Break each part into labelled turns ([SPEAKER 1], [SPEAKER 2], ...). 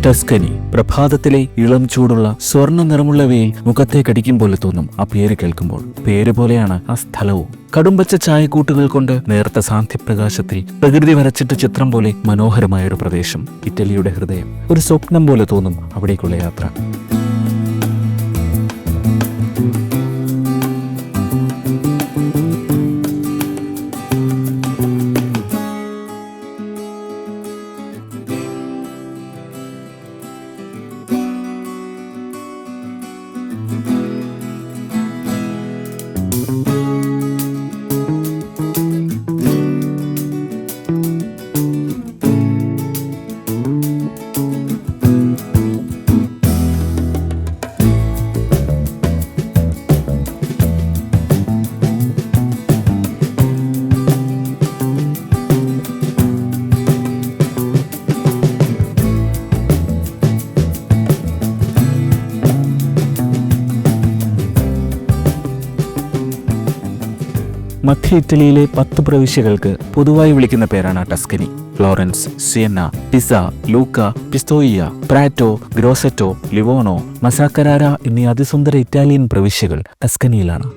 [SPEAKER 1] Tuscany. പ്രഭാതത്തിലെ ഇളം ചൂടുള്ള സ്വർണ്ണ നിറമുള്ള വെയിൽ മുഖത്തെ കടിക്കും പോലെ തോന്നും ആ പേര് കേൾക്കുമ്പോൾ. പേര് പോലെയാണ് ആ സ്ഥലവും. കടുംപച്ച ചായക്കൂട്ടുകൾ കൊണ്ട് നേർത്ത സാന്ധ്യപ്രകാശത്തിൽ പ്രകൃതി വരച്ചിട്ട ചിത്രം പോലെ മനോഹരമായ ഒരു പ്രദേശം. ഇറ്റലിയുടെ ഹൃദയം. ഒരു സ്വപ്നം പോലെ തോന്നും അവിടേക്കുള്ള യാത്ര. മധ്യ ഇറ്റലിയിലെ 10 പ്രവിശ്യകൾക്ക് പൊതുവായി വിളിക്കുന്ന പേരാണ് ടസ്കനി. ഫ്ലോറൻസ്, സിയന്ന, പിസ, ലൂക്ക, പിസ്തോയിയ, പ്രാറ്റോ, ഗ്രോസെറ്റോ, ലിവോണോ, മസാക്കരാര എന്നീ അതിസുന്ദര ഇറ്റാലിയൻ പ്രവിശ്യകൾ ടസ്കനിയിലാണ്.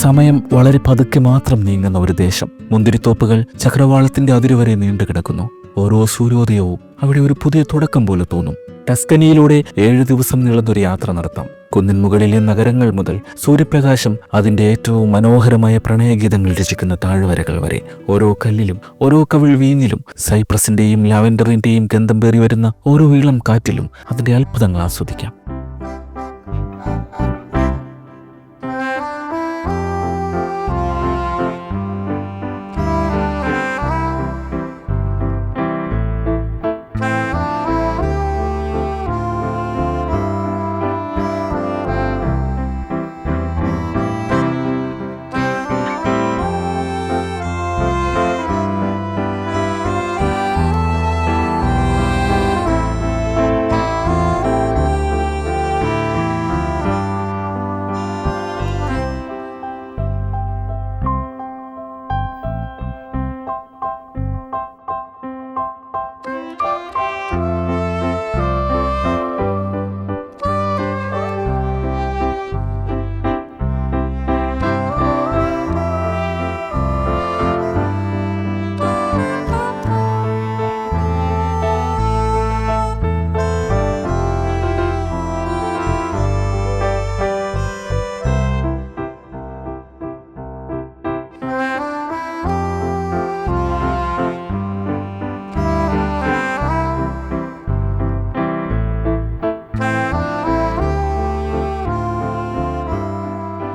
[SPEAKER 1] സമയം വളരെ പതുക്കെ മാത്രം നീങ്ങുന്ന ഒരു ദേശം. മുന്തിരിത്തോപ്പുകൾ ചക്രവാളത്തിന്റെ അതിരുവരെ നീണ്ടു കിടക്കുന്നു. ഓരോ സൂര്യോദയവും അവിടെ ഒരു പുതിയ തുടക്കം പോലെ തോന്നും. ടസ്കനിയിലൂടെ 7 ദിവസം നീളുന്നൊരു യാത്ര നടത്താം. കുന്നിൻ മുകളിലെ നഗരങ്ങൾ മുതൽ സൂര്യപ്രകാശം അതിന്റെ ഏറ്റവും മനോഹരമായ പ്രണയഗീതങ്ങൾ രചിക്കുന്ന താഴ്വരകൾ വരെ. ഓരോ കല്ലിലും ഓരോ കവിൾ വീഞ്ഞിലും സൈപ്രസിന്റെയും ലാവൻഡറിന്റെയും ഗന്ധം പേറി വരുന്ന ഓരോ ഇളം കാറ്റിലും അതിന്റെ അത്ഭുതങ്ങൾ ആസ്വദിക്കാം.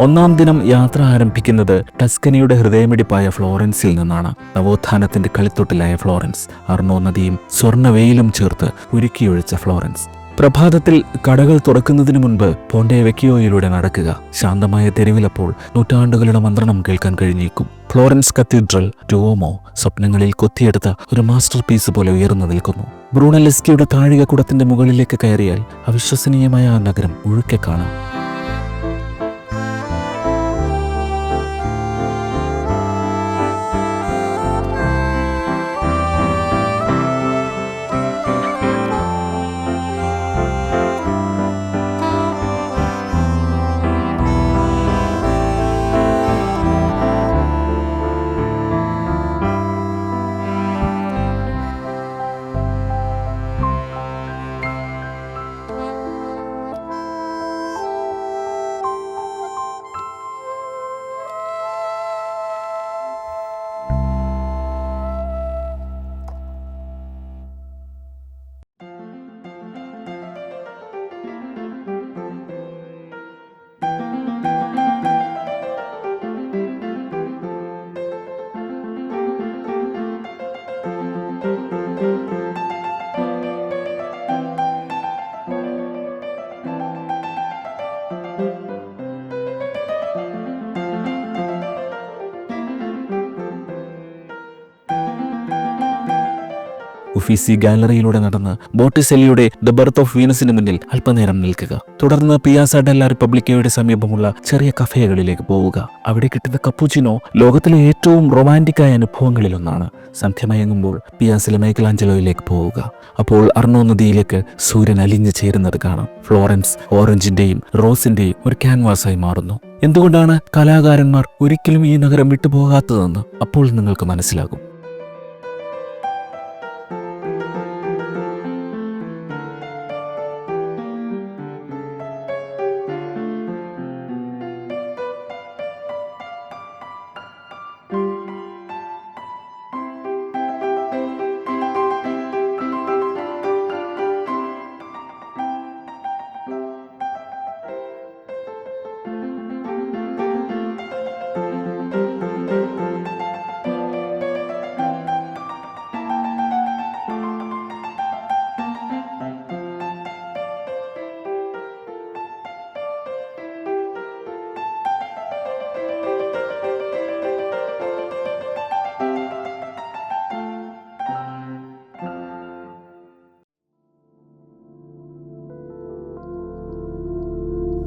[SPEAKER 1] ഒന്നാം ദിനം യാത്ര ആരംഭിക്കുന്നത് ടസ്കനിയുടെ ഹൃദയമിടിപ്പായ ഫ്ലോറൻസിൽ നിന്നാണ്. നവോത്ഥാനത്തിന്റെ കളിത്തൊട്ടിലായ ഫ്ലോറൻസ്, അർണോ നദിയും സ്വർണ്ണവെയിലും ചേർത്ത് ഉരുക്കിയൊഴിച്ച ഫ്ലോറൻസ്. പ്രഭാതത്തിൽ കടകൾ തുറക്കുന്നതിന് മുൻപ് പോണ്ടെ വെക്കിയോയിലൂടെ നടക്കുക. ശാന്തമായ തെരുവിലപ്പോൾ നൂറ്റാണ്ടുകളുടെ മന്ത്രണം കേൾക്കാൻ കഴിഞ്ഞേക്കും. ഫ്ലോറൻസ് കത്തീഡ്രൽ, ഡുഓമോ സ്വപ്നങ്ങളിൽ കൊത്തിയെടുത്ത ഒരു മാസ്റ്റർ പീസ് പോലെ ഉയർന്നു നിൽക്കുന്നു. ബ്രൂണലെസ്കിയുടെ താഴികക്കുടത്തിന്റെ മുകളിലേക്ക് കയറിയാൽ അവിശ്വസനീയമായ ആ നഗരം ഒഴുക്കെ കാണാം. ഉഫീസി ഗാലറിയിലൂടെ നടന്ന് ബോട്ടിസെല്ലിയുടെ ദ ബർത്ത് ഓഫ് വീനസിന് മുന്നിൽ അല്പനേരം നിൽക്കുക. തുടർന്ന് പിയാസ ഡെല്ല റിപ്പബ്ലിക്കയുടെ സമീപമുള്ള ചെറിയ കഫേകളിലേക്ക് പോവുക. അവിടെ കിട്ടുന്ന കപ്പുച്ചിനോ ലോകത്തിലെ ഏറ്റവും റൊമാൻറ്റിക്കായ അനുഭവങ്ങളിലൊന്നാണ്. സന്ധ്യ മയങ്ങുമ്പോൾ പിയാസിലെ മൈക്കലാഞ്ചലോയിലേക്ക് പോവുക. അപ്പോൾ അർണോ നദിയിലേക്ക് സൂര്യൻ അലിഞ്ഞു ചേരുന്നത് കാണാം. ഫ്ലോറൻസ് ഓറഞ്ചിന്റെയും റോസിന്റെയും ഒരു ക്യാൻവാസായി മാറുന്നു. എന്തുകൊണ്ടാണ് കലാകാരന്മാർ ഒരിക്കലും ഈ നഗരം വിട്ടുപോകാത്തതെന്ന് അപ്പോൾ നിങ്ങൾക്ക് മനസ്സിലാകും.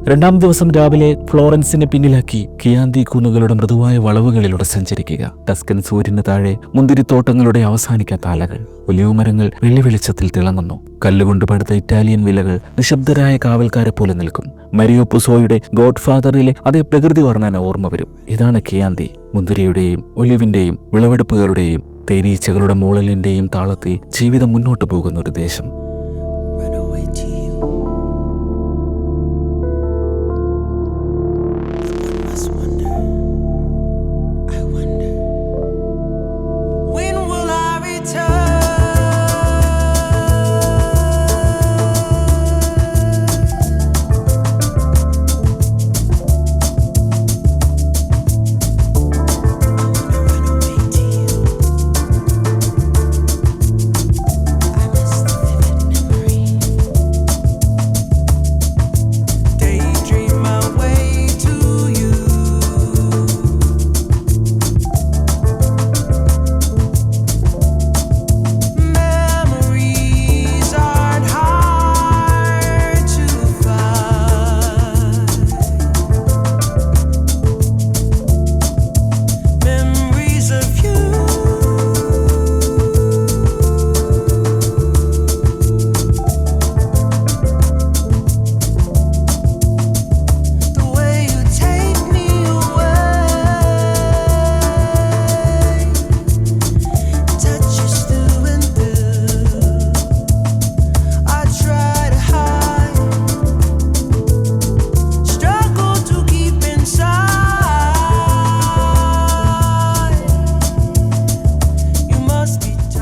[SPEAKER 1] രണ്ടാം ദിവസം രാവിലെ ഫ്ലോറൻസിനെ പിന്നിലാക്കി കിയാന്തി കുന്നുകളുടെ മൃദുവായ വളവുകളിലൂടെ സഞ്ചരിക്കുക. ടസ്കൻ സൂര്യന് താഴെ മുന്തിരിത്തോട്ടങ്ങളുടെ അവസാനിക്കാത്ത അലകൾ, ഒലിവ് മരങ്ങൾ വെള്ളി വെളിച്ചത്തിൽ തിളങ്ങുന്നു. കല്ലുകൊണ്ട് പടുത്ത ഇറ്റാലിയൻ വിലകൾ നിശബ്ദരായ കാവൽക്കാരെ പോലെ നിൽക്കും. മരിയോ പുസോയുടെ ഗോഡ് ഫാദറിലെ അതേ പ്രകൃതി വർണ്ണന ഓർമ്മ വരും. ഇതാണ് കിയാന്തി. മുന്തിരിയുടെയും ഒലിവിന്റെയും വിളവെടുപ്പുകളുടെയും തേനീച്ചകളുടെ മൂളലിന്റെയും താളത്തിൽ ജീവിതം മുന്നോട്ടു പോകുന്ന ഒരു ദേശം.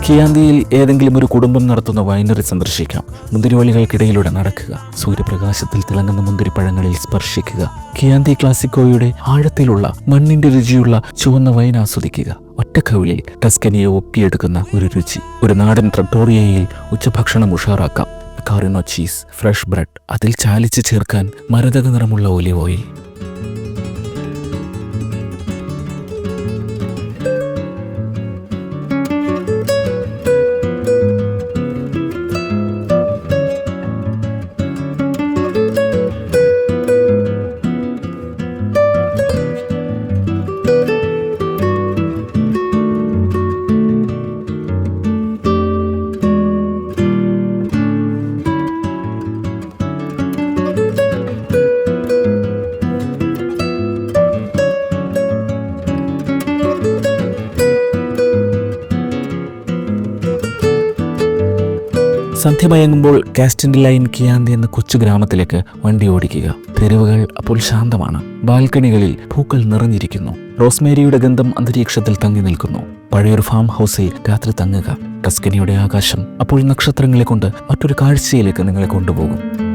[SPEAKER 1] കിയാന്തിയിൽ ഏതെങ്കിലും ഒരു കുടുംബം നടത്തുന്ന വൈനറി സന്ദർശിക്കാം. മുന്തിരിവള്ളികൾക്കിടയിലൂടെ നടക്കുക. സൂര്യപ്രകാശത്തിൽ തിളങ്ങുന്ന മുന്തിരിപ്പഴങ്ങളിൽ സ്പർശിക്കുക. കിയാന്തി ക്ലാസിക്കോയുടെ ആഴത്തിലുള്ള മണ്ണിന്റെ രുചിയുള്ള ചുവന്ന വൈൻ ആസ്വദിക്കുക. ഒറ്റക്കവിളിൽ ടസ്കനിയെ ഒപ്പിയെടുക്കുന്ന ഒരു രുചി. ഒരു നാടൻ ട്രട്ടോറിയയിൽ ഉച്ചഭക്ഷണം ഉഷാറാക്കാം. കാറിനോ ചീസ്, ഫ്രഷ് ബ്രെഡ്, അതിൽ ചാലിച്ച് ചേർക്കാൻ മരതക നിറമുള്ള ഒലിവ് ഓയിൽ. സന്ധ്യ മയങ്ങുമ്പോൾ കാസ്റ്റൻഡിലൈൻ കിയാന്തി എന്ന കൊച്ചു ഗ്രാമത്തിലേക്ക് വണ്ടി ഓടിക്കുക. തെരുവുകൾ അപ്പോൾ ശാന്തമാണ്. ബാൽക്കണികളിൽ പൂക്കൾ നിറഞ്ഞിരിക്കുന്നു. റോസ്മേരിയുടെ ഗന്ധം അന്തരീക്ഷത്തിൽ തങ്ങി നിൽക്കുന്നു. പഴയൊരു ഫാം ഹൗസിൽ രാത്രി തങ്ങുക. ടസ്കനിയുടെ ആകാശം അപ്പോൾ നക്ഷത്രങ്ങളെ കൊണ്ട് മറ്റൊരു കാഴ്ചയിലേക്ക് നിങ്ങളെ കൊണ്ടുപോകും.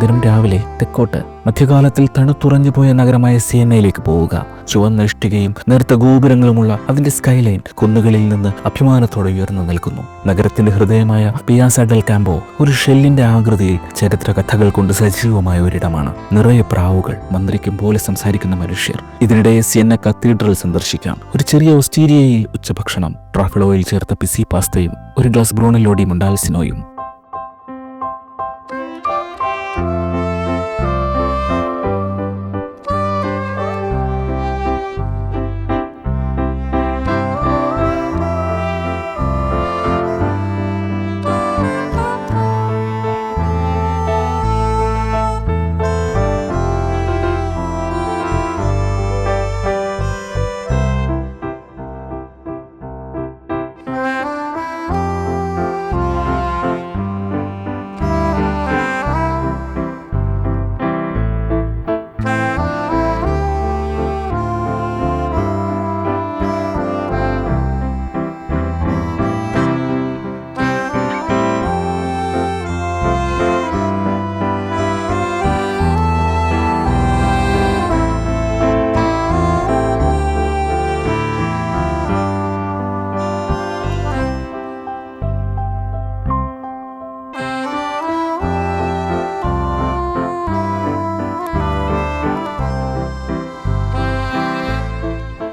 [SPEAKER 1] ദിനം രാവിലെ തെക്കോട്ട് മധ്യകാലത്തിൽ തണുത്തുറഞ്ഞു പോയ നഗരമായ സിയന്നയിലേക്ക് പോവുക. ചുവന്ന ഇഷ്ടികയും നേർത്ത ഗോപുരങ്ങളുമുള്ള അതിന്റെ സ്കൈലൈൻ കുന്നുകളിൽ നിന്ന് അഭിമാനത്തോടെ ഉയർന്നു നിൽക്കുന്നു. നഗരത്തിന്റെ ഹൃദയമായ പിയാസ ഡെൽ കാമ്പോ ഒരു ഷെല്ലിന്റെ ആകൃതിയിൽ ചരിത്ര കഥകൾ കൊണ്ട് സജീവമായ ഒരിടമാണ്. നിറയെ പ്രാവുകൾ, മന്ത്രിക്കും പോലെ സംസാരിക്കുന്ന മനുഷ്യർ. ഇതിനിടെ സിയന്ന കത്തീഡ്രൽ സന്ദർശിക്കാം. ഒരു ചെറിയ ഓസ്റ്റീരിയയിൽ ഉച്ചഭക്ഷണം, ട്രഫിളോയിൽ ചേർത്ത പിസി പാസ്തയും ഒരു ഗ്ലാസ് ബ്രൂണലോടി മുണ്ടാൽസിനോയും.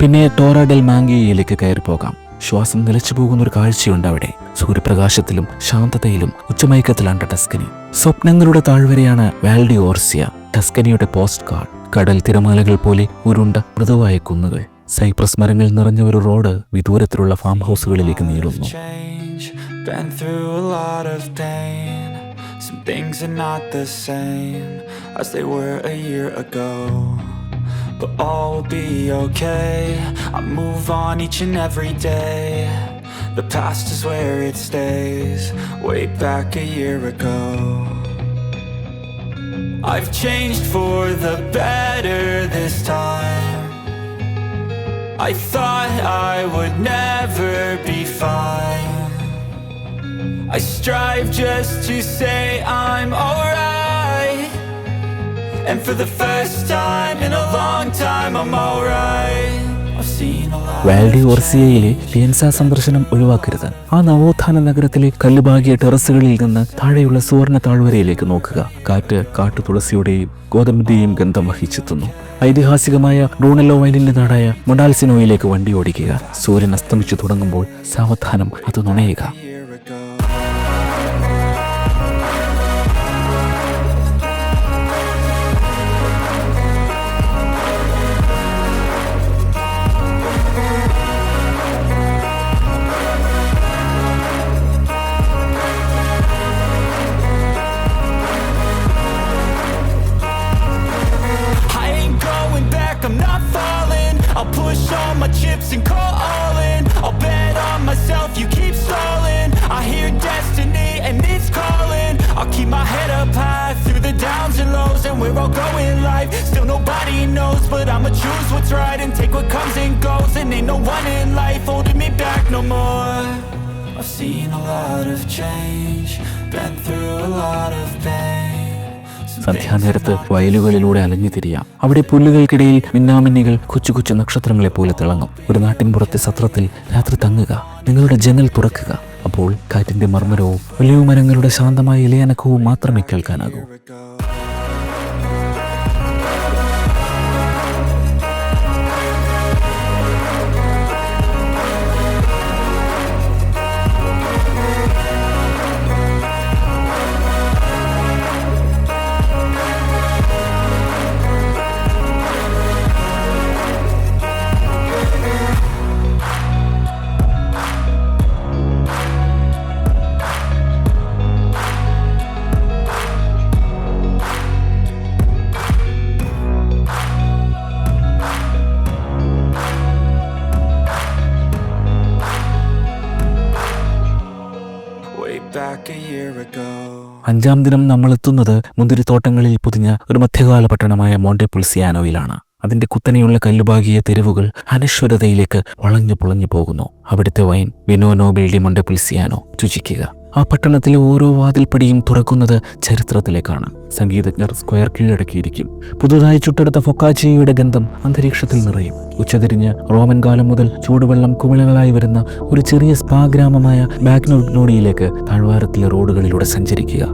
[SPEAKER 1] പിന്നെ ടോറ ഡെൽ മാംഗിയയിലേക്ക് കയറി പോകാം. ശ്വാസം നിലച്ചു പോകുന്ന ഒരു കാഴ്ചയുണ്ട് അവിടെ. സൂര്യപ്രകാശത്തിലും ശാന്തതയിലും ഉച്ചമയക്കത്തിലാണ് ടസ്കനി. സ്വപ്നങ്ങളുടെ താഴ്വരയാണ് വാൽ ഡി ഓർസിയ. ടസ്കനിയുടെ പോസ്റ്റ് കാർഡ്. കടൽ തിരമാലകൾ പോലെ ഉരുണ്ട മൃദുവായ കുന്നുകൾ. സൈപ്രസ് മരങ്ങൾ നിറഞ്ഞ ഒരു റോഡ് വിദൂരത്തിലുള്ള ഫാം ഹൗസുകളിലേക്ക് നീളുന്നു.
[SPEAKER 2] But all will be okay. I move on each and every day. The past is where it stays. Way back a year ago, I've changed for the better this time. I thought I would never be fine. I strive just to say I'm alright. And for the first time in a long time I'm alright. I've seen a lot.
[SPEAKER 1] വാൽ D ഓർസിയയിലെ പിയൻസ സന്ദർശനം ഒഴിവാക്കരുത്. ആ നവോത്ഥാന നഗരത്തിലെ കല്ലുപാകിയ ടെറസുകളിൽ നിന്ന് താഴെയുള്ള സുവർണ താഴ്വരയിലേക്ക് നോക്കുക. കാറ്റ് കാട്ടുതുളസിയുടെയും ഗോതമ്പിന്റെയും ഗന്ധം വഹിച്ചെത്തുന്നു. ഐതിഹാസികമായ ബ്രൂണല്ലോ വൈനിന്റെ നാടായ മൊണ്ടാൽസിനോയിലേക്ക് വണ്ടി ഓടിക്കുക. സൂര്യൻ അസ്തമിച്ചു തുടങ്ങുമ്പോൾ സാവധാനം അത് നുണയുക.
[SPEAKER 2] I'll push all my chips and call all in. I'll bet on myself, you keep stalling. I hear destiny and it's calling. I'll keep my head up high through the downs and lows. And where I'll go in life, still nobody knows. But I'ma choose what's right and take what comes and goes. And ain't no one in life holding me back no more. I've seen a lot of change, been through a lot of pain.
[SPEAKER 1] സന്ധ്യാനേരത്ത് വയലുകളിലൂടെ അലഞ്ഞു തിരിയാം. അവിടെ പുല്ലുകൾക്കിടയിൽ മിന്നാമിന്നികൾ കൊച്ചു കൊച്ചു നക്ഷത്രങ്ങളെ പോലെ തിളങ്ങും. ഒരു നാട്ടിൻപുറത്തെ സത്രത്തിൽ രാത്രി തങ്ങുക. നിങ്ങളുടെ ജനൽ തുറക്കുക. അപ്പോൾ കാറ്റിന്റെ മർമ്മരവും വലിയ മരങ്ങളുടെ ശാന്തമായ ഇലയനക്കവും മാത്രമേ കേൾക്കാനാകൂ. അഞ്ചാം ദിനം നമ്മൾ എത്തുന്നത് മുന്തിരിത്തോട്ടങ്ങളിൽ പൊതിഞ്ഞ ഒരു മധ്യകാല പട്ടണമായ മോണ്ടെപുൾസിയാനോയിലാണ്. അതിന്റെ കുത്തനെയുള്ള കല്ലുപാകിയ തെരുവുകൾ അനശ്വരതയിലേക്ക് വളഞ്ഞു പൊളഞ്ഞു പോകുന്നു. അവിടുത്തെ വൈൻ വിനോ നോബിൾ ഡി മോണ്ടെപുൾസിയാനോ രുചിക്കുക. ആ പട്ടണത്തിലെ ഓരോ വാതിൽപ്പടിയും തുറക്കുന്നത് ചരിത്രത്തിലേക്കാണ്. സംഗീതജ്ഞർ സ്ക്വയർ കീഴടക്കിയിരിക്കും. പുതുതായി ചുട്ടെടുത്ത ഫൊക്കാച്ചിയയുടെ ഗന്ധം അന്തരീക്ഷത്തിൽ നിറയും. ഉച്ചതിരിഞ്ഞ് റോമൻ കാലം മുതൽ ചൂടുവെള്ളം കുമിളകളായി വരുന്ന ഒരു ചെറിയ സ്പാ ഗ്രാമമായ ബാഗ്നോഡിയിലേക്ക് താഴ്വാരത്തിലെ റോഡുകളിലൂടെ സഞ്ചരിക്കുക.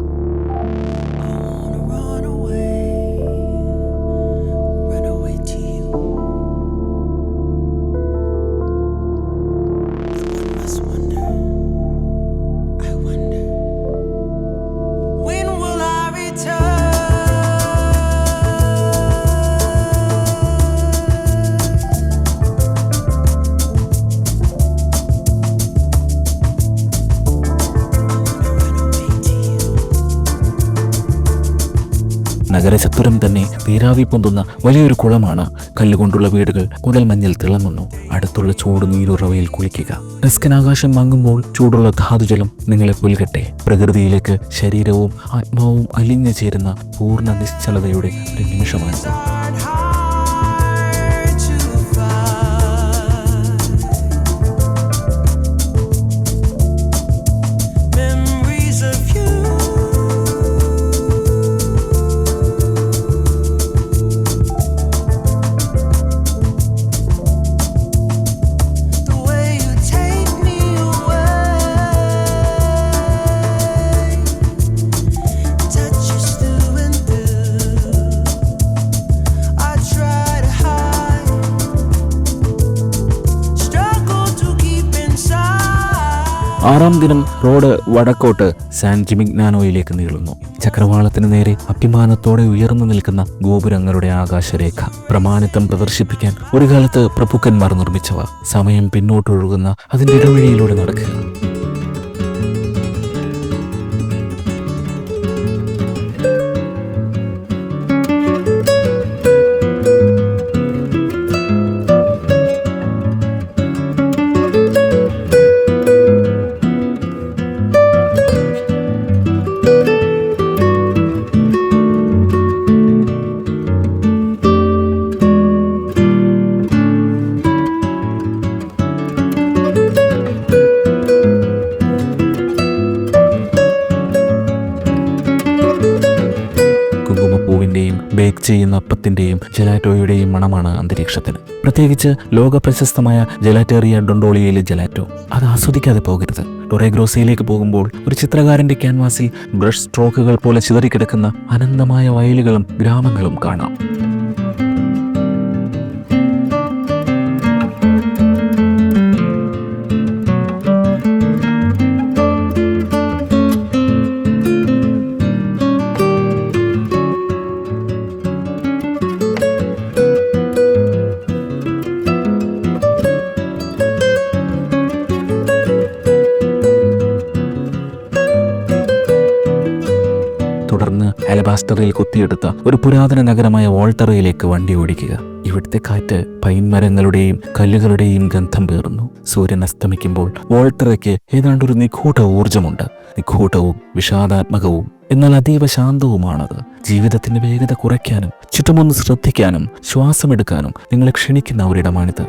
[SPEAKER 1] നഗരചത്തുരം തന്നെ നീരാവി പൊന്തുന്ന വലിയൊരു കുളമാണ്. കല്ലുകൊണ്ടുള്ള വീടുകൾ കുടൽ മഞ്ഞിൽ തിളങ്ങുന്നു. അടുത്തുള്ള ചൂട് നീരുറവയിൽ കുളിക്കുക. ടസ്കൻ ആകാശം മങ്ങുമ്പോൾ ചൂടുള്ള ധാതുജലം നിങ്ങളെ പുൽകട്ടെ. പ്രകൃതിയിലേക്ക് ശരീരവും ആത്മാവും അലിഞ്ഞു ചേരുന്ന പൂർണ്ണ നിശ്ചലതയുടെ ഒരു നിമിഷമാണ്. ആറാം ദിനം റോഡ് വടക്കോട്ട് സാൻ ജിമിഗ്നാനോയിലേക്ക് നീളുന്നു. ചക്രവാളത്തിന് നേരെ അഭിമാനത്തോടെ ഉയർന്നു നിൽക്കുന്ന ഗോപുരങ്ങളുടെ ആകാശരേഖ. പ്രമാണിത്വം പ്രദർശിപ്പിക്കാൻ ഒരു കാലത്ത് പ്രഭുക്കന്മാർ നിർമ്മിച്ചവ. സമയം പിന്നോട്ടൊഴുകുന്ന അതിൻ്റെ ഇടവഴിയിലൂടെ നടക്കുക. ബേക്ക് ചെയ്യുന്ന അപ്പത്തിൻ്റെയും ജലാറ്റോയുടെയും മണമാണ് അന്തരീക്ഷത്തിന്. പ്രത്യേകിച്ച് ലോക പ്രശസ്തമായ ജലാറ്റേറിയ ഡൊണ്ടോളിയയിലെ ജലാറ്റോ. അത് ആസ്വദിക്കാതെ പോകരുത്. ടൊറേഗ്രോസയിലേക്ക് പോകുമ്പോൾ ഒരു ചിത്രകാരന്റെ ക്യാൻവാസിൽ ബ്രഷ് സ്ട്രോക്കുകൾ പോലെ ചിതറിക്കിടക്കുന്ന അനന്തമായ വയലുകളും ഗ്രാമങ്ങളും കാണാം. തുടർന്ന് അലബാസ്റ്ററിൽ കുത്തിയെടുത്ത ഒരു പുരാതന നഗരമായ വോൾട്ടറയിലേക്ക് വണ്ടി ഓടിക്കുക. ഇവിടുത്തെ കാറ്റ് പൈൻ മരങ്ങളുടെയും കല്ലുകളുടെയും ഗന്ധം പേറുന്നു. സൂര്യൻ അസ്തമിക്കുമ്പോൾ വോൾട്ടറയ്ക്ക് ഏതാണ്ടൊരു നിഗൂഢ ഊർജമുണ്ട്. നിഗൂഢവും വിഷാദാത്മകവും എന്നാൽ അതീവ ശാന്തവുമാണത്. ജീവിതത്തിന്റെ വേഗത കുറയ്ക്കാനും ചുറ്റുമൊന്ന് ശ്രദ്ധിക്കാനും ശ്വാസമെടുക്കാനും നിങ്ങളെ ക്ഷണിക്കുന്ന ഒരിടമാണിത്.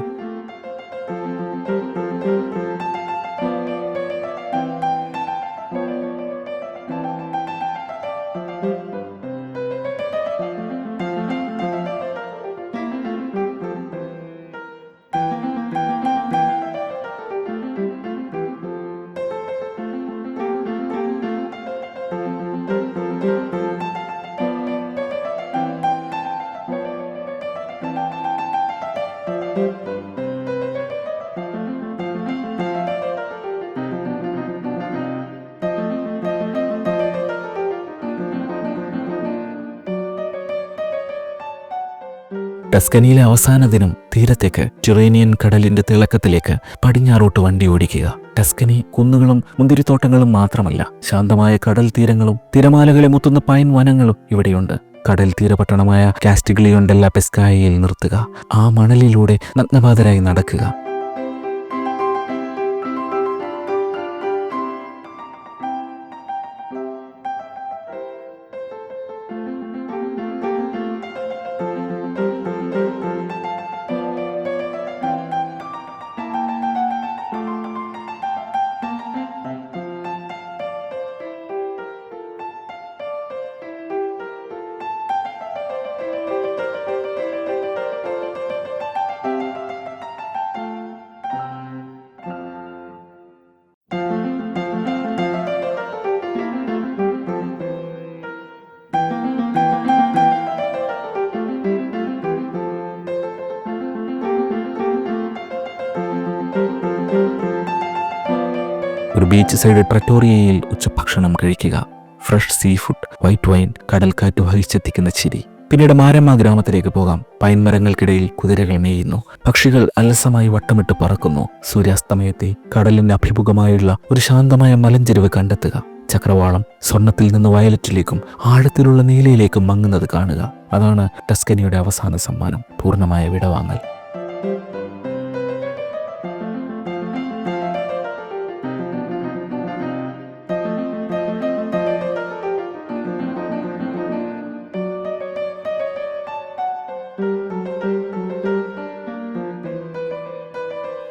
[SPEAKER 1] ടസ്കനിയിലെ അവസാന ദിനം തീരത്തേക്ക്, ടിറേനിയൻ കടലിന്റെ തിളക്കത്തിലേക്ക് പടിഞ്ഞാറോട്ട് വണ്ടി ഓടിക്കുക. ടസ്കനി കുന്നുകളും മുന്തിരിത്തോട്ടങ്ങളും മാത്രമല്ല, ശാന്തമായ കടൽ തീരങ്ങളും തിരമാലകളെ മുത്തുന്ന പൈൻ വനങ്ങളും ഇവിടെയുണ്ട്. കടൽ തീരപട്ടണമായ കാസ്റ്റിഗ്ലിയോൺ ഡെല്ല പെസ്കായയിൽ നിർത്തുക. ആ മണലിലൂടെ നഗ്നപാതരായി നടക്കുക. ഒരു ബീച്ച് സൈഡ് ട്രറ്റോറിയയിൽ ഉച്ചഭക്ഷണം കഴിക്കുക. Fresh sea food, white wine, കടൽക്കാറ്റ് വഹിച്ചെത്തിക്കുന്ന ചിരി. പിന്നീട് മാരമ്മ ഗ്രാമത്തിലേക്ക് പോകാം. പൈൻ മരങ്ങൾക്കിടയിൽ കുതിരകൾ മേയുന്നു, പക്ഷികൾ അലസമായി വട്ടമിട്ട് പറക്കുന്നു. സൂര്യാസ്തമയത്തെ കടലിന് അഭിമുഖമായുള്ള ഒരു ശാന്തമായ മലഞ്ചെരുവ് കണ്ടെത്തുക. ചക്രവാളം സ്വർണത്തിൽ നിന്ന് വയലറ്റിലേക്കും ആഴത്തിലുള്ള നീലയിലേക്കും മങ്ങുന്നത് കാണുക. അതാണ് ടസ്കനിയുടെ അവസാന സമ്മാനം, പൂർണ്ണമായ വിടവാങ്ങൽ.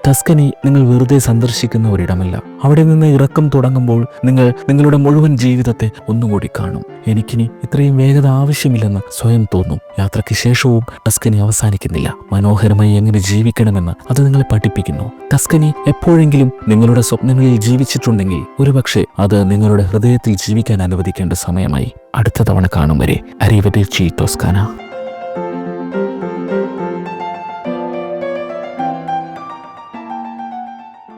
[SPEAKER 1] ടസ്കനി നിങ്ങൾ വെറുതെ സന്ദർശിക്കുന്ന ഒരിടമല്ല. അവിടെ നിന്ന് ഇറക്കം തുടങ്ങുമ്പോൾ നിങ്ങൾ നിങ്ങളുടെ മുഴുവൻ ജീവിതത്തെ ഒന്നുകൂടി കാണും. എനിക്കിനി ഇത്രയും വേഗത ആവശ്യമില്ലെന്ന് സ്വയം തോന്നും. യാത്രയ്ക്ക് ശേഷവും ടസ്കനി അവസാനിക്കുന്നില്ല. മനോഹരമായി എങ്ങനെ ജീവിക്കണമെന്ന് അത് നിങ്ങളെ പഠിപ്പിക്കുന്നു. ടസ്കനി എപ്പോഴെങ്കിലും നിങ്ങളുടെ സ്വപ്നങ്ങളിൽ ജീവിച്ചിട്ടുണ്ടെങ്കിൽ ഒരുപക്ഷെ അത് നിങ്ങളുടെ ഹൃദയത്തിൽ ജീവിക്കാൻ അനുവദിക്കേണ്ട സമയമായി. അടുത്ത തവണ കാണും വരെ അരിവെർച്ചി ടോസ്കാന.